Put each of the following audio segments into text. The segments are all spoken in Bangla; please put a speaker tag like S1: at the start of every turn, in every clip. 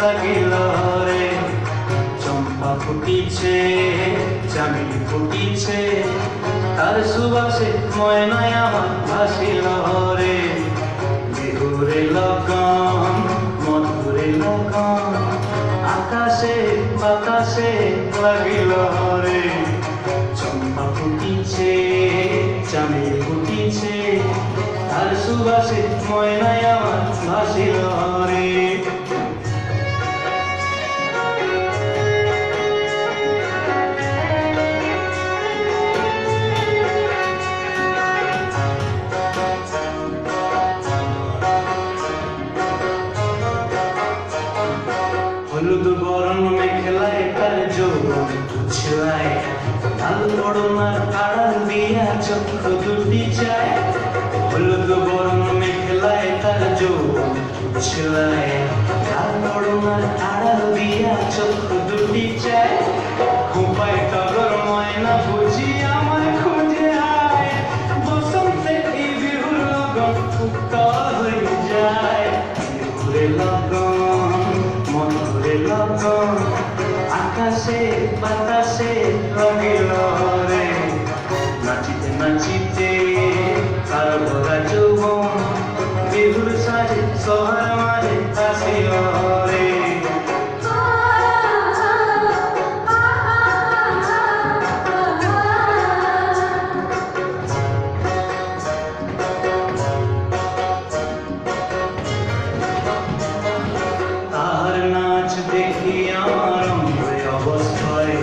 S1: লাগিল রে। চম্পা ফুটিছে, চামেলি ফুটিছে, তার সুবাসে ময়নায় আমার ভাসিল রে। বিহুরে লগন, মধুরে লগন, আকাশে বাতাসে লাগিল রে। চম্পা ফুটিছে, চামেলি ফুটিছে, তার সুবাসে ময়নায় আমার ভাসিল রে। হলুদ বরণ মেখলায় তার যৌবন ছেলায়, লাল ওড়নার আড়াল দিয়া চক্ষু দুটি চায়। হলুদ বরণ মেখলায় তার যৌবন ছেলায়, লাল ওড়নার আড়াল দিয়া চক্ষু দুটি চায়। খোঁপায় টগর ময়না বুঝি আমায় খুঁজে আয়, বসন্তে এই বিহুর লগন উত্তর হয়ে যায়। বিহুরে লগন, মধুরে লগন, আকাশে বাতাসে রঙিল রে। নাচিতে নাচিতে তার ভরা যৌবন, বিহুর সাজে সবার মাঝে আসিল রে। তার নাচ দেখি আমার অঙ্গে অবস্থায়,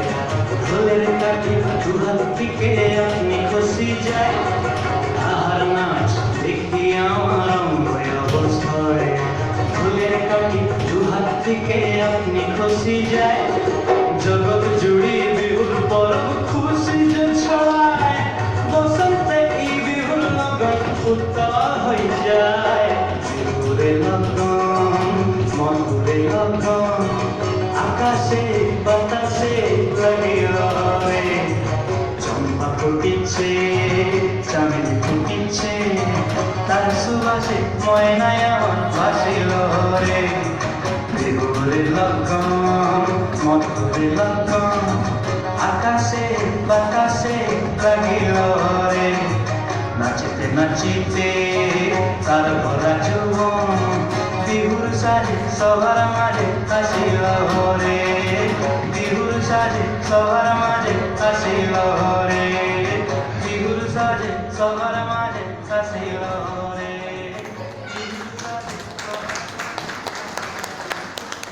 S1: ঢোলের কাঠি দুহাত থেকে আপনি খসি যায়। তার নাচ দেখি আমার অঙ্গে অবস্থায়, ঢোলের কাঠি দুহাত থেকে আপনি খসি যায়। জগৎ জুড়ে বিহুর পরব খুশি যে ছড়ায়, বসন্তে এই বিহুর লগন উত্তর হয়ে যায়। বিহুরে লগন, মধুরে লগন, আকাশে বাতাসে লাগিল রে। চম্পা ফুটিছে, চামেলি ফুটিছে, তার সুবাসে ময়নায় আমার ভাসিল রে। বিহুরে লগন, মধুরে লগন, আকাশে বাতাসে লাগিল রে। নাচিতে নাচিতে তার ভরা যৌবন, বিহুর সাজে সবার মাঝে আসিল রে। বিহুর সাজে সবার মাঝে আসিল রে। বিহুর সাজে সবার মাঝে আসিল রে।